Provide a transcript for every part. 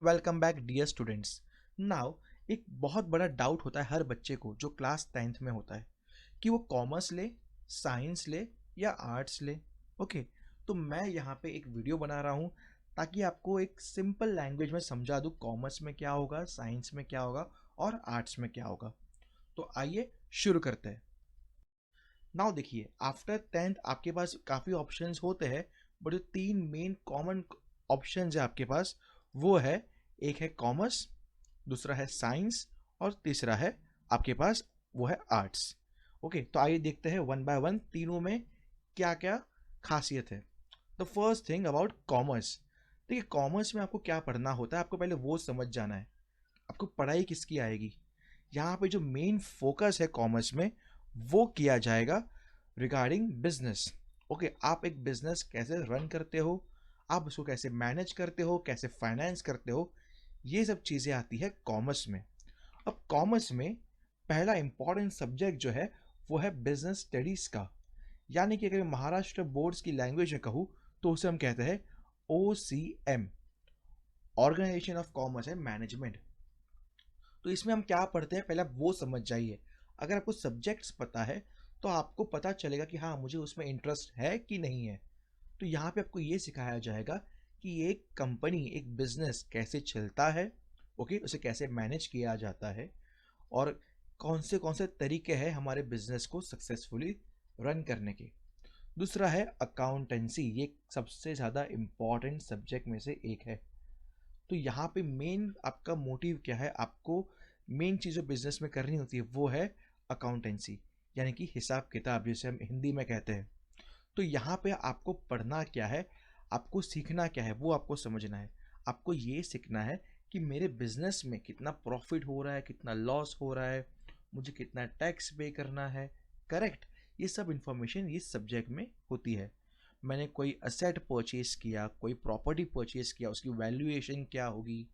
Welcome back dear students. Now एक बहुत बड़ा डाउट होता है हर बच्चे को जो क्लास 10th में होता है कि वो कॉमर्स ले, साइंस ले या आर्ट्स ले। ओके, तो मैं यहाँ पे एक वीडियो बना रहा हूँ ताकि आपको एक सिंपल लैंग्वेज में समझा दूँ कॉमर्स में क्या होगा, साइंस में क्या होगा और आर्ट्स में क्या होगा। तो आइए शुरू करते हैं। नाउ देखिए, आफ्टर 10th आपके पास काफ़ी ऑप्शंस होते हैं, बट जो तीन मेन कॉमन ऑप्शंस है आपके पास वो है, एक है कॉमर्स, दूसरा है साइंस और तीसरा है आपके पास वो है आर्ट्स। ओके, तो आइए देखते हैं वन बाय वन तीनों में क्या क्या खासियत है। The first thing about commerce. देखिए, कॉमर्स में आपको क्या पढ़ना होता है, आपको पहले वो समझ जाना है। आपको पढ़ाई किसकी आएगी, यहाँ पे जो मेन फोकस है कॉमर्स में वो किया जाएगा रिगार्डिंग बिजनेस। ओके, आप एक बिजनेस कैसे रन करते हो, आप उसको कैसे मैनेज करते हो, कैसे फाइनेंस करते हो, ये सब चीज़ें आती है कॉमर्स में। अब कॉमर्स में पहला इंपॉर्टेंट सब्जेक्ट जो है वो है बिजनेस स्टडीज़ का। यानी कि अगर महाराष्ट्र बोर्ड्स की लैंग्वेज में कहूँ तो उसे हम कहते हैं OCM, organisation of commerce and management. तो इसमें हम क्या पढ़ते हैं पहले आप वो समझ जाइए। अगर आपको सब्जेक्ट्स पता है तो आपको पता चलेगा कि हाँ, मुझे उसमें इंटरेस्ट है कि नहीं है। तो यहाँ पे आपको ये सिखाया जाएगा कि एक कंपनी, एक बिजनेस कैसे चलता है, ओके, उसे कैसे मैनेज किया जाता है और कौन से तरीके हैं हमारे बिजनेस को सक्सेसफुली रन करने के। दूसरा है अकाउंटेंसी, ये सबसे ज़्यादा इम्पॉर्टेंट सब्जेक्ट में से एक है। तो यहाँ पे मेन आपका मोटिव क्या है, आपको मेन चीज़ जो बिजनेस में करनी होती है वो है अकाउंटेंसी, यानी कि हिसाब किताब जिसे हम हिंदी में कहते हैं। तो यहाँ पे आपको पढ़ना क्या है, आपको सीखना क्या है वो आपको समझना है। आपको ये सीखना है कि मेरे बिजनेस में कितना प्रॉफिट हो रहा है, कितना लॉस हो रहा है, मुझे कितना टैक्स पे करना है। करेक्ट, ये सब इंफॉर्मेशन इस सब्जेक्ट में होती है। मैंने कोई असेट परचेज किया, कोई प्रॉपर्टी परचेज किया, उसकी वैल्यूएशन क्या होगी,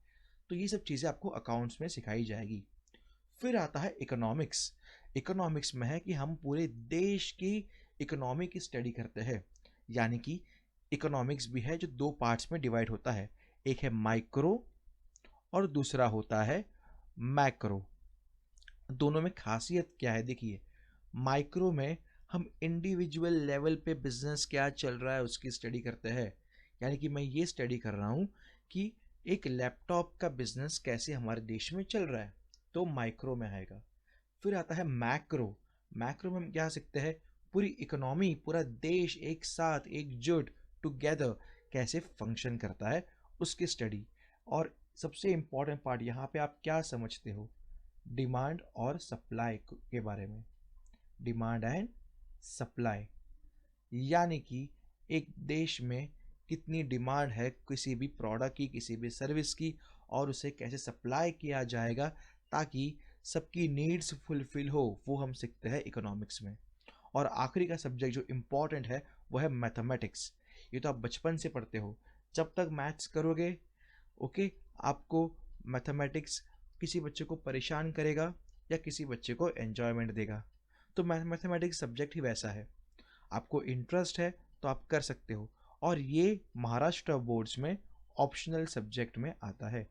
तो ये सब चीज़ें आपको अकाउंट्स में सिखाई जाएगी। फिर आता है इकोनॉमिक्स। इकोनॉमिक्स में है कि हम पूरे देश की इकोनॉमी की स्टडी करते हैं। यानी कि इकोनॉमिक्स भी है जो दो पार्ट्स में डिवाइड होता है, एक है माइक्रो और दूसरा होता है मैक्रो। दोनों में खासियत क्या है, देखिए, माइक्रो में हम इंडिविजुअल लेवल पे बिजनेस क्या चल रहा है उसकी स्टडी करते हैं। यानी कि मैं ये स्टडी कर रहा हूँ कि एक लैपटॉप का बिजनेस कैसे हमारे देश में चल रहा है, तो माइक्रो में आएगा। फिर आता है मैक्रो। मैक्रो में हम क्या सीखते हैं, पूरी इकोनॉमी, पूरा देश एक साथ एकजुट टुगेदर कैसे फंक्शन करता है उसकी स्टडी। और सबसे इम्पॉर्टेंट पार्ट यहाँ पे आप क्या समझते हो, डिमांड और सप्लाई के बारे में। डिमांड एंड सप्लाई, यानी कि एक देश में कितनी डिमांड है किसी भी प्रोडक्ट की, किसी भी सर्विस की, और उसे कैसे सप्लाई किया जाएगा ताकि सबकी नीड्स फुलफिल हो, वो हम सीखते हैं इकोनॉमिक्स में। और आखिरी का सब्जेक्ट जो इम्पोर्टेंट है वो है मैथमेटिक्स। ये तो आप बचपन से पढ़ते हो, जब तक मैथ्स करोगे, ओके, आपको मैथमेटिक्स किसी बच्चे को परेशान करेगा या किसी बच्चे को एन्जॉयमेंट देगा। तो मैथमेटिक्स सब्जेक्ट ही वैसा है, आपको इंटरेस्ट है तो आप कर सकते हो। और ये महाराष्ट्र बोर्ड्स में ऑप्शनल सब्जेक्ट में आता है।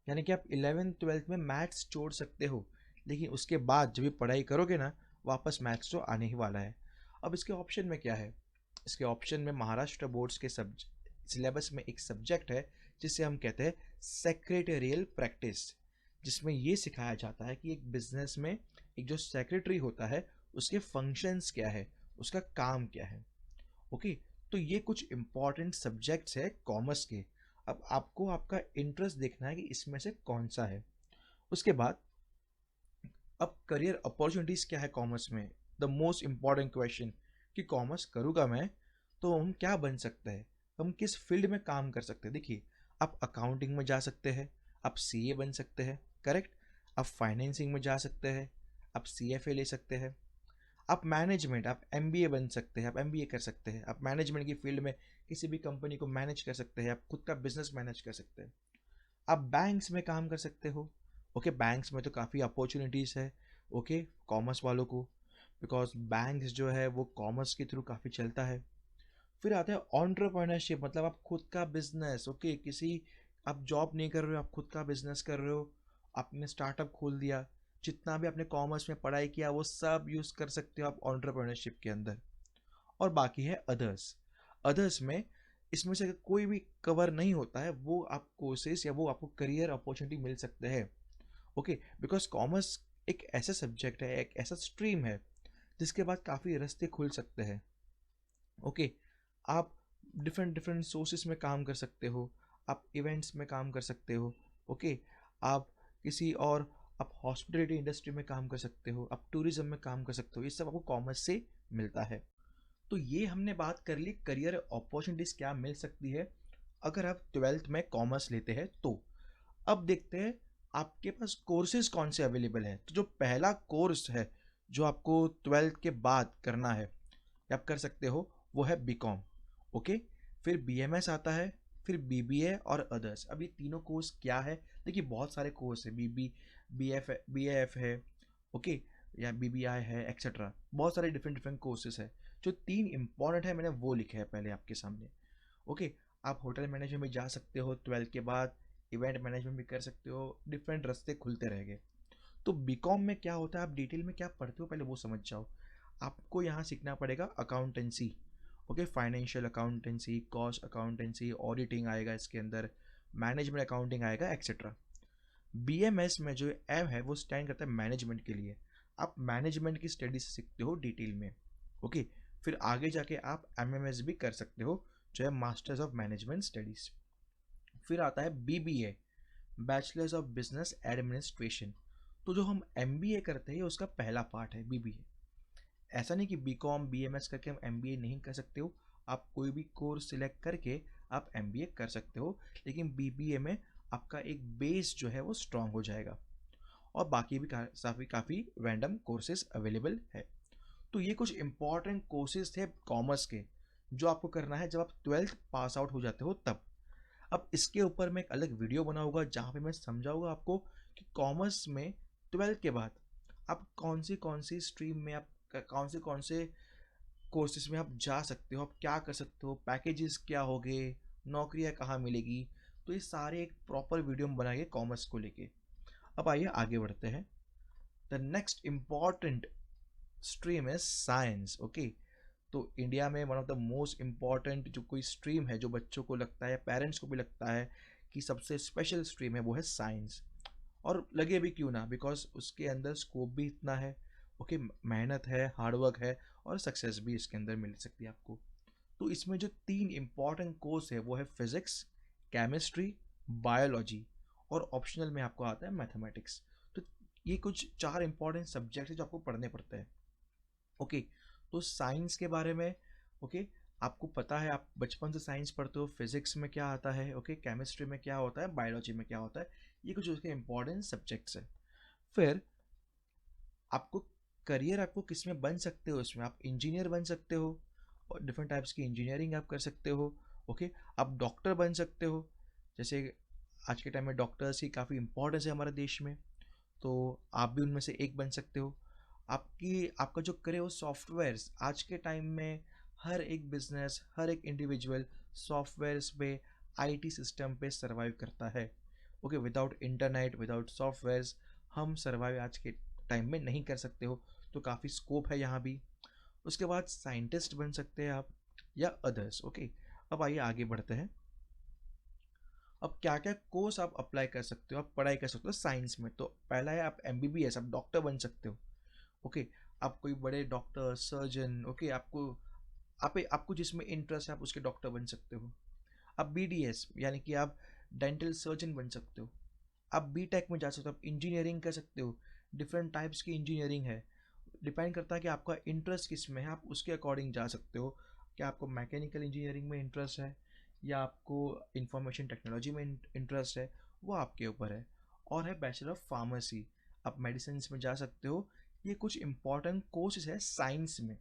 यानी कि आप 11th 12th में मैथ्स छोड़ सकते हो, लेकिन उसके बाद जब भी पढ़ाई करोगे ना, वापस मैथ्स तो आने ही वाला है। अब इसके ऑप्शन में क्या है, इसके ऑप्शन में महाराष्ट्र बोर्ड्स के सब सिलेबस में एक सब्जेक्ट है जिसे हम कहते हैं सेक्रेटरियल प्रैक्टिस, जिसमें ये सिखाया जाता है कि एक बिजनेस में एक जो सेक्रेटरी होता है उसके फंक्शंस क्या है, उसका काम क्या है। ओके, तो ये कुछ इंपॉर्टेंट सब्जेक्ट्स है कॉमर्स के। अब आपको आपका इंटरेस्ट देखना है कि इसमें से कौन सा है। उसके बाद अब करियर अपॉर्चुनिटीज़ क्या है कॉमर्स में, द मोस्ट इम्पॉर्टेंट क्वेश्चन, कि कॉमर्स करूँगा मैं तो हम क्या बन सकते हैं, हम किस फील्ड में काम कर सकते हैं। देखिए, आप अकाउंटिंग में जा सकते हैं, आप सीए बन सकते हैं, करेक्ट, आप फाइनेंसिंग में जा सकते हैं, आप सीएफए ले सकते हैं, आप मैनेजमेंट, आप एमबीए बन सकते हैं, आप एमबीए कर सकते हैं, आप मैनेजमेंट की फील्ड में किसी भी कंपनी को मैनेज कर सकते हैं, आप खुद का बिजनेस मैनेज कर सकते हैं, आप बैंक्स में काम कर सकते हो। ओके, बैंक्स में तो काफ़ी अपॉर्चुनिटीज़ है, ओके, कॉमर्स वालों को, बिकॉज बैंक्स जो है वो कॉमर्स के थ्रू काफ़ी चलता है। फिर आता है ऑन्टरप्रेन्योरशिप, मतलब आप खुद का बिजनेस, ओके, किसी आप जॉब नहीं कर रहे हो, आप खुद का बिजनेस कर रहे हो, आपने स्टार्टअप खोल दिया, जितना भी आपने कॉमर्स में पढ़ाई किया वो सब यूज़ कर सकते हो आप एंटरप्रेन्योरशिप के अंदर। और बाकी है अदर्स। अदर्स में इसमें से कोई भी कवर नहीं होता है, वो आप कोर्सेज या वो आपको करियर अपॉर्चुनिटी मिल सकते हैं। ओके, बिकॉज कॉमर्स एक ऐसा सब्जेक्ट है, एक ऐसा स्ट्रीम है जिसके बाद काफ़ी रास्ते खुल सकते हैं। ओके, आप डिफरेंट डिफरेंट सोर्सेस में काम कर सकते हो, आप इवेंट्स में काम कर सकते हो। ओके, आप किसी और आप हॉस्पिटलिटी इंडस्ट्री में काम कर सकते हो, आप टूरिज्म में काम कर सकते हो, ये सब आपको कॉमर्स से मिलता है। तो ये हमने बात कर ली करियर अपॉर्चुनिटीज़ क्या मिल सकती है अगर आप ट्वेल्थ में कॉमर्स लेते हैं तो। अब देखते हैं आपके पास कोर्सेज कौन से अवेलेबल हैं। तो जो पहला कोर्स है जो आपको ट्वेल्थ के बाद करना है या आप कर सकते हो, वो है बीकॉम। ओके, फिर बीएमएस आता है, फिर बीबीए और अदर्स। अब ये तीनों कोर्स क्या है? देखिए बहुत सारे कोर्स है, बीएएफ है, ओके, या बीबीआई है, एक्सेट्रा। बहुत सारे डिफरेंट डिफरेंट कोर्सेज है। जो तीन इंपॉर्टेंट है मैंने वो लिखे हैं पहले आपके सामने। ओके, आप होटल मैनेजमेंट में जा सकते हो ट्वेल्थ के बाद, इवेंट मैनेजमेंट भी कर सकते हो, डिफरेंट रास्ते खुलते रहेंगे। तो बीकॉम में क्या होता है, आप डिटेल में क्या पढ़ते हो पहले वो समझ जाओ। आपको यहाँ सीखना पड़ेगा accountancy. Okay, financial accountancy, cost accountancy, auditing आएगा इसके अंदर, मैनेजमेंट अकाउंटिंग आएगा, एक्सेट्रा। बीएमएस में जो एम है वो स्टैंड करता है मैनेजमेंट के लिए। आप मैनेजमेंट की स्टडीज सीखते हो डिटेल में। ओके, फिर आगे जाके आप एमएमएस भी कर सकते हो, जो है मास्टर्स ऑफ मैनेजमेंट स्टडीज। फिर आता है BBA, bachelors of business administration. तो जो हम एमबीए करते हैं उसका पहला पार्ट है बीबीए। ऐसा नहीं कि बीकॉम बीएमएस करके हम एमबीए नहीं कर सकते हो, आप कोई भी कोर्स सिलेक्ट करके आप एमबीए कर सकते हो, लेकिन बीबीए में आपका एक बेस जो है वो स्ट्रांग हो जाएगा। और बाकी भी काफ़ी काफ़ी रैंडम कोर्सेज अवेलेबल है। तो ये कुछ इंपॉर्टेंट कोर्सेज थे कॉमर्स के जो आपको करना है जब आप ट्वेल्थ पास आउट हो जाते हो तब। अब इसके ऊपर मैं एक अलग वीडियो बनाऊंगा जहाँ पे मैं समझाऊंगा आपको कि कॉमर्स में ट्वेल्थ के बाद आप कौन सी स्ट्रीम में आप कौन से कोर्सेज में आप जा सकते हो, आप क्या कर सकते हो, पैकेजेस क्या होंगे, नौकरियाँ कहाँ मिलेगी। तो ये सारे एक प्रॉपर वीडियो में बनाएंगे कॉमर्स को लेके। अब आइए आगे बढ़ते हैं। द नेक्स्ट इम्पॉर्टेंट स्ट्रीम है साइंस। ओके, तो इंडिया में one of the most important जो कोई स्ट्रीम है जो बच्चों को लगता है, पेरेंट्स को भी लगता है कि सबसे स्पेशल स्ट्रीम है, वो है साइंस। और लगे भी क्यों ना, बिकॉज उसके अंदर स्कोप भी इतना है। ओके, मेहनत है, हार्डवर्क है, और सक्सेस भी इसके अंदर मिल सकती है आपको। तो इसमें जो तीन इंपॉर्टेंट कोर्स है वो है फिजिक्स, केमिस्ट्री, बायोलॉजी, और ऑप्शनल में आपको आता है मैथमेटिक्स। तो ये कुछ चार इंपॉर्टेंट सब्जेक्ट है जो आपको पढ़ने पड़ते हैं। ओके, तो साइंस के बारे में, ओके, आपको पता है, आप बचपन से साइंस पढ़ते हो, फिजिक्स में क्या आता है, ओके, केमिस्ट्री में क्या होता है, बायोलॉजी में क्या होता है, ये कुछ उसके इंपॉर्टेंट सब्जेक्ट्स है। फिर आपको करियर आपको किस में बन सकते हो, इसमें आप इंजीनियर बन सकते हो, और डिफरेंट टाइप्स की इंजीनियरिंग आप कर सकते हो। ओके, आप डॉक्टर बन सकते हो, जैसे आज के टाइम में डॉक्टर्स की काफ़ी इंपॉर्टेंस है हमारे देश में, तो आप भी उनमें से एक बन सकते हो। आपका जो करे वो सॉफ्टवेयर्स, आज के टाइम में हर एक बिजनेस, हर एक इंडिविजुअल सॉफ्टवेयर्स पे, आईटी सिस्टम पे सरवाइव करता है। Okay, without internet, without softwares हम सरवाइव आज के टाइम में नहीं कर सकते हो। तो काफ़ी स्कोप है यहाँ भी। उसके बाद साइंटिस्ट बन सकते हैं आप, या अदर्स। ओके, अब आइए आगे बढ़ते हैं। अब क्या क्या कोर्स आप अप्लाई कर सकते हो, आप पढ़ाई कर सकते हो साइंस में। तो पहला है आप एमबीबीएस, आप डॉक्टर बन सकते हो। ओके, आप कोई बड़े डॉक्टर, सर्जन, ओके, आपको जिसमें इंटरेस्ट है आप उसके डॉक्टर बन सकते हो। आप बीडीएस यानी कि आप डेंटल सर्जन बन सकते हो। आप बीटेक में जा सकते हो, आप इंजीनियरिंग कर सकते हो। डिफरेंट टाइप्स की इंजीनियरिंग है, डिपेंड करता है कि आपका इंटरेस्ट किस में है, आप उसके अकॉर्डिंग जा सकते हो। क्या आपको मैकेनिकल इंजीनियरिंग में इंटरेस्ट है, या आपको इंफॉर्मेशन टेक्नोलॉजी में इंटरेस्ट है, वो आपके ऊपर है। और है बैचलर ऑफ फार्मेसी, आप मेडिसिन में जा सकते हो। ये कुछ इंपॉर्टेंट कोर्सेज है साइंस में।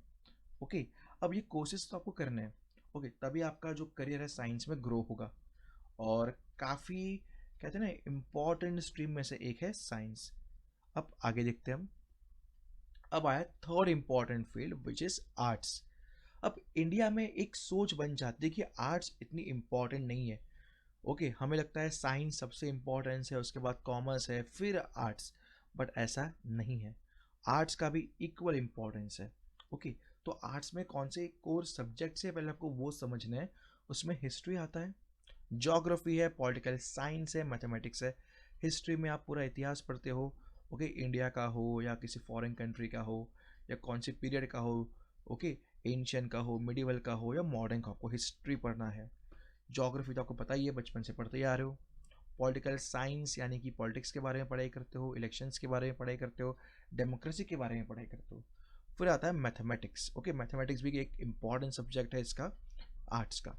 ओके, अब ये कोर्सेज तो आपको करने हैं। ओके, तभी आपका जो करियर है साइंस में ग्रो होगा। और काफ़ी कहते हैं ना इम्पॉर्टेंट स्ट्रीम में से एक है साइंस। अब आगे देखते हैं हम। अब आया third important field which is arts. अब इंडिया में एक सोच बन जाती है कि आर्ट्स इतनी इम्पॉर्टेंट नहीं है। ओके, हमें लगता है साइंस सबसे इम्पोर्टेंस है, उसके बाद कॉमर्स है, फिर आर्ट्स। बट ऐसा नहीं है, आर्ट्स का भी इक्वल इम्पोर्टेंस है। ओके, तो आर्ट्स में कौन से कोर सब्जेक्ट्स है पहले आपको वो समझना है। उसमें हिस्ट्री आता है, ज्योग्राफी है, पॉलिटिकल साइंस है, मैथमेटिक्स है। हिस्ट्री में आप पूरा इतिहास पढ़ते हो, ओके, इंडिया का हो या किसी फॉरेन कंट्री का हो या कौन सी पीरियड का हो, ओके, एंशियन का हो, मिडिवल का हो या मॉडर्न का, आपको हिस्ट्री पढ़ना है। ज्योग्राफी तो आपको पता ही है, बचपन से पढ़ते ही आ रहे हो। पॉलिटिकल साइंस यानी कि पॉलिटिक्स के बारे में पढ़ाई करते हो, इलेक्शंस के बारे में पढ़ाई करते हो, डेमोक्रेसी के बारे में पढ़ाई करते हो। फिर आता है मैथमेटिक्स। ओके, मैथमेटिक्स भी एक इंपॉर्टेंट सब्जेक्ट है इसका, आर्ट्स का।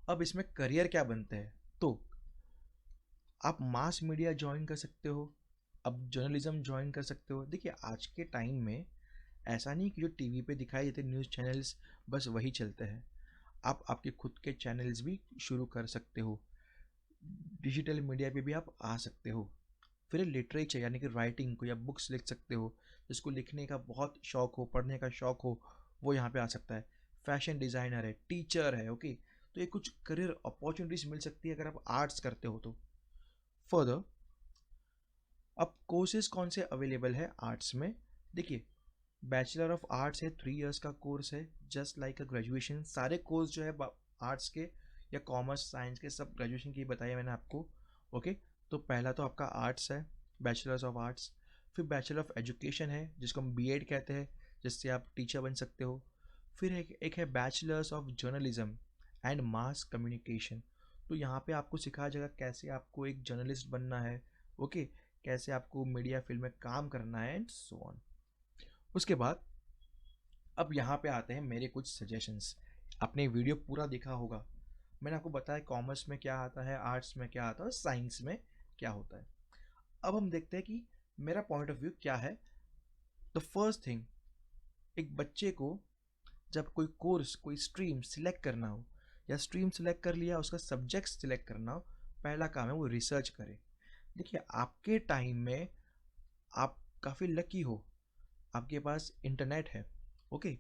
अब इसमें करियर क्या बनते हैं, तो आप मास मीडिया ज्वाइन कर सकते हो, अब जर्नलिज्म ज्वाइन कर सकते हो। देखिए आज के टाइम में ऐसा नहीं कि जो टीवी पे दिखाई देते न्यूज़ चैनल्स बस वही चलते हैं। आप आपके खुद के चैनल्स भी शुरू कर सकते हो, डिजिटल मीडिया पे भी आप आ सकते हो। फिर लिटरेचर यानी कि राइटिंग को या बुक्स लिख सकते हो, जिसको लिखने का बहुत शौक हो, पढ़ने का शौक हो, वो यहाँ पे आ सकता है। फैशन डिज़ाइनर है, टीचर है, ओके, तो ये कुछ करियर अपॉर्चुनिटीज मिल सकती है अगर आप आर्ट्स करते हो तो। फर्दर, अब कोर्सेज कौन से अवेलेबल है आर्ट्स में, देखिए बैचलर ऑफ आर्ट्स है, 3 इयर्स का कोर्स है, जस्ट लाइक अ ग्रेजुएशन। सारे कोर्स जो है आर्ट्स के या कॉमर्स साइंस के सब ग्रेजुएशन की बताया मैंने आपको। ओके, तो पहला तो आपका आर्ट्स है, बैचलर्स ऑफ आर्ट्स। फिर बैचलर ऑफ एजुकेशन है जिसको हम बीएड कहते हैं, जिससे आप टीचर बन सकते हो। फिर एक है bachelors of journalism and mass communication. तो यहाँ पे आपको सिखाया जाएगा कैसे आपको एक जर्नलिस्ट बनना है, ओके, कैसे आपको मीडिया फील्ड में काम करना है एंड सो ऑन। उसके बाद अब यहाँ पे आते हैं मेरे कुछ सजेशंस। आपने वीडियो पूरा देखा होगा, मैंने आपको बताया कॉमर्स में क्या आता है, आर्ट्स में क्या आता है, साइंस में क्या होता है। अब हम देखते हैं कि मेरा पॉइंट ऑफ व्यू क्या है। द फर्स्ट थिंग, एक बच्चे को जब कोई कोर्स कोई स्ट्रीम सिलेक्ट करना हो या स्ट्रीम सिलेक्ट कर लिया उसका सब्जेक्ट सिलेक्ट करना हो, पहला काम है वो रिसर्च करे। देखिए आपके टाइम में आप काफ़ी लकी हो, आपके पास इंटरनेट है, ओके,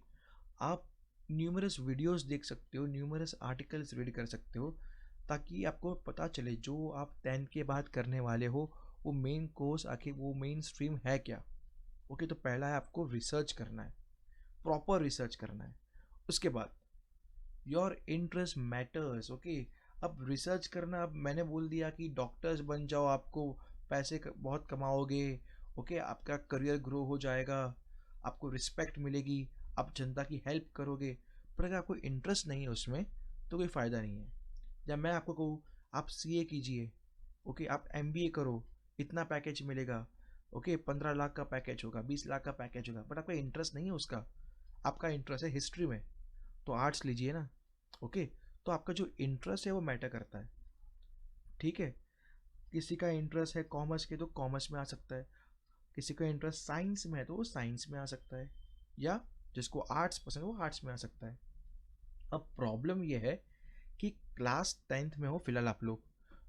आप न्यूमरस वीडियोस देख सकते हो, न्यूमरस आर्टिकल्स रीड कर सकते हो, ताकि आपको पता चले जो आप 10th के बाद करने वाले हो वो मेन कोर्स आखिर वो मेन स्ट्रीम है क्या। ओके, तो पहला है आपको रिसर्च करना है, प्रॉपर रिसर्च करना है। उसके बाद योर इंटरेस्ट मैटर्स, ओके। अब रिसर्च करना, अब मैंने बोल दिया कि डॉक्टर्स बन जाओ, आपको पैसे बहुत कमाओगे, ओके, आपका करियर ग्रो हो जाएगा, आपको रिस्पेक्ट मिलेगी, आप जनता की हेल्प करोगे। पर अगर आपको इंटरेस्ट नहीं है उसमें तो कोई फ़ायदा नहीं है। या मैं आपको कहूँ आप सीए कीजिए, ओके, आप एमबीए करो, इतना पैकेज मिलेगा, ओके, 15 लाख का पैकेज होगा, 20 लाख का पैकेज होगा, बट आपका इंटरेस्ट नहीं है उसका, आपका इंटरेस्ट है हिस्ट्री में, तो आर्ट्स लीजिए ना। ओके, तो आपका जो इंटरेस्ट है वो मैटर करता है, ठीक है। किसी का इंटरेस्ट है कॉमर्स के तो कॉमर्स में आ सकता है, किसी का इंटरेस्ट साइंस में है तो वो साइंस में आ सकता है, या जिसको आर्ट्स पसंद है वो आर्ट्स में आ सकता है। अब प्रॉब्लम ये है कि क्लास 10th में हो फिलहाल आप लोग,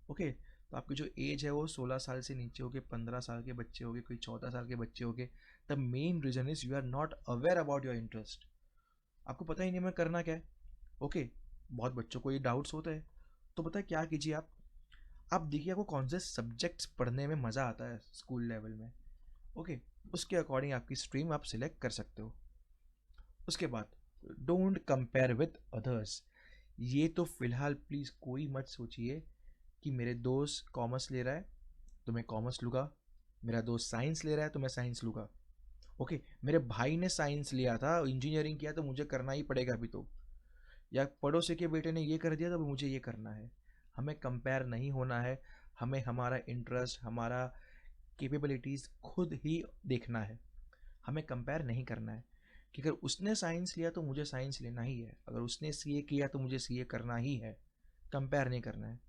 ओके, तो आपकी जो एज है वो 16 साल से नीचे होगी, 15 साल के बच्चे होंगे, कोई 14 साल के बच्चे होंगे। The main reason is you are not aware about your interest, आपको पता ही नहीं मैं करना क्या है। ओके, बहुत बच्चों को ये डाउट्स होते हैं, तो पता है क्या कीजिए आप देखिए आपको कौन से सब्जेक्ट्स पढ़ने में मज़ा आता है स्कूल लेवल में, ओके, उसके अकॉर्डिंग आपकी स्ट्रीम आप सिलेक्ट कर सकते हो। उसके बाद डोंट कंपेयर विथ अदर्स। ये तो फिलहाल प्लीज़ कोई मत सोचिए कि मेरे दोस्त कॉमर्स ले रहा है तो मैं कॉमर्स लूँगा, मेरा दोस्त साइंस ले रहा है तो मैं साइंस लूँगा, ओके, मेरे भाई ने साइंस लिया था इंजीनियरिंग किया तो मुझे करना ही पड़ेगा अभी तो, या पड़ोसी के बेटे ने ये कर दिया तो मुझे ये करना है। हमें कंपेयर नहीं होना है, हमें हमारा इंटरेस्ट हमारा कैपेबिलिटीज़ खुद ही देखना है, हमें कंपेयर नहीं करना है कि अगर उसने साइंस लिया तो मुझे साइंस लेना ही है, अगर उसने सीए किया तो मुझे सीए करना ही है। कंपेयर नहीं करना है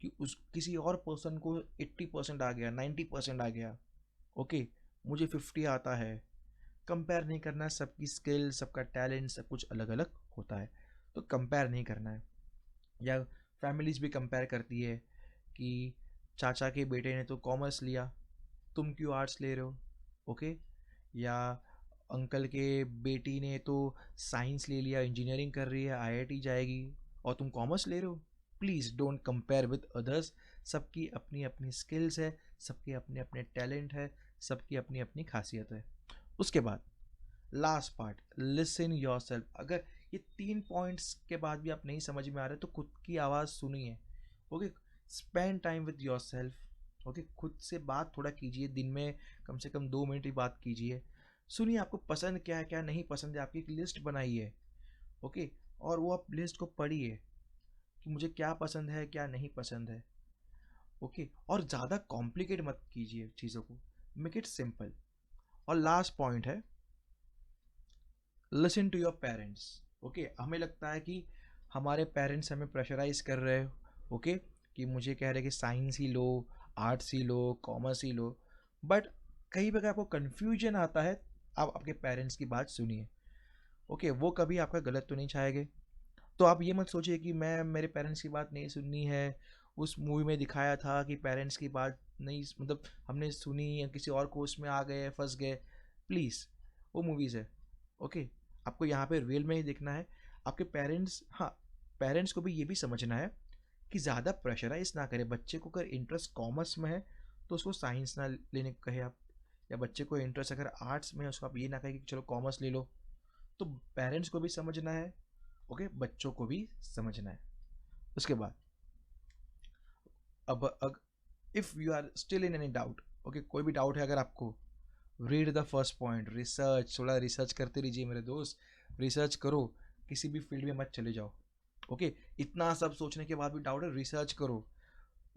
कि उस किसी और पर्सन को 80% आ गया, 90% आ गया, ओके, मुझे 50 आता है। कंपेयर नहीं करना है, सबकी स्किल सबका टैलेंट सब कुछ अलग अलग होता है, तो कंपेयर नहीं करना है। या फैमिलीज भी कंपेयर करती है कि चाचा के बेटे ने तो कॉमर्स लिया, तुम क्यों आर्ट्स ले रहे हो, ओके, या अंकल के बेटी ने तो साइंस ले लिया, इंजीनियरिंग कर रही है, आईआईटी जाएगी और तुम कॉमर्स ले रहे हो। Please don't compare with others. सबकी अपनी अपनी स्किल्स है, सबके अपने अपने टैलेंट है, सबकी अपनी अपनी खासियत है। उसके बाद last part, listen your self. अगर ये 3 पॉइंट्स के बाद भी आप नहीं समझ में आ रहे तो खुद की आवाज़ सुनिए। Okay, spend time with your self. Okay, खुद से बात थोड़ा कीजिए, दिन में कम से कम 2 मिनट ही बात कीजिए। सुनिए आपको पसंद क्या है क्या नहीं पसंद है, आपकी एक लिस्ट बनाइए। ओके, और वो आप लिस्ट को पढ़िए कि मुझे क्या पसंद है क्या नहीं पसंद है। ओके, और ज़्यादा कॉम्प्लिकेट मत कीजिए चीज़ों को, मेक इट सिंपल। और लास्ट पॉइंट है, listen to your parents. Okay, हमें लगता है कि हमारे पेरेंट्स हमें प्रेशराइज कर रहे हो। ओके, कि मुझे कह रहे कि science he low, arts he low, commerce he low. But कहीं पर आपको कन्फ्यूजन आता है, आप आपके पेरेंट्स की बात सुनिए। ओके, वो कभी आपका गलत तो नहीं चाहेंगे। तो आप ये मत सोचिए कि मैं मेरे पेरेंट्स की बात नहीं सुननी है। उस मूवी में दिखाया था कि पेरेंट्स की बात नहीं, मतलब हमने सुनी या किसी और कोर्स में आ गए, फंस गए। प्लीज़, वो मूवीज़ है। ओके, आपको यहाँ पे रियल में ही देखना है। आपके पेरेंट्स, हाँ, पेरेंट्स को भी ये भी समझना है कि ज़्यादा प्रेशराइज ना करें बच्चे को। अगर इंटरेस्ट कॉमर्स में है तो उसको साइंस ना लेने को कहे आप, या बच्चे को इंटरेस्ट अगर आर्ट्स में है उसको आप ये ना कहें कि चलो कॉमर्स ले लो। तो पेरेंट्स को भी समझना है, ओके, बच्चों को भी समझना है। उसके बाद अब if you are still in any doubt, okay, कोई भी डाउट है अगर आपको, read the first point, research, थोड़ा रिसर्च करते रहिए मेरे दोस्त। रिसर्च करो, किसी भी फील्ड में मत चले जाओ। ओके, इतना सब सोचने के बाद भी डाउट है, रिसर्च करो।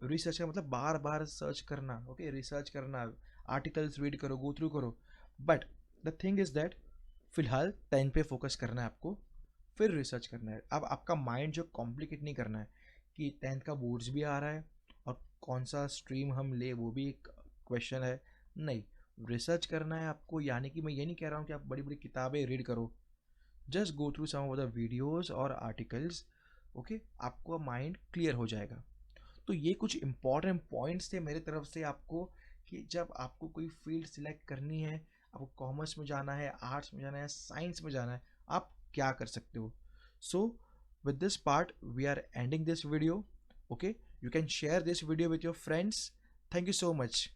रिसर्च का मतलब बार बार सर्च करना। ओके, रिसर्च करना, आर्टिकल्स रीड करो, गो थ्रू करो। But the thing is that फिलहाल 10 पे फोकस करना है आपको, फिर रिसर्च करना है। अब आपका माइंड जो कॉम्प्लिकेट नहीं करना है कि 10th का बोर्ड्स भी आ रहा है और कौन सा स्ट्रीम हम ले वो भी एक क्वेश्चन है। नहीं, रिसर्च करना है आपको। यानी कि मैं ये नहीं कह रहा हूँ कि आप बड़ी बड़ी किताबें रीड करो, just go through some of the videos और आर्टिकल्स। ओके, आपको माइंड क्लियर हो जाएगा। तो ये कुछ इंपॉर्टेंट पॉइंट्स थे मेरे तरफ से आपको, कि जब आपको कोई फील्ड सिलेक्ट करनी है, आपको कॉमर्स में जाना है, आर्ट्स में जाना है, साइंस में जाना है, आप क्या कर सकते हो। सो with this part we are ending this video. Okay, you can share this video with your friends. Thank you so much.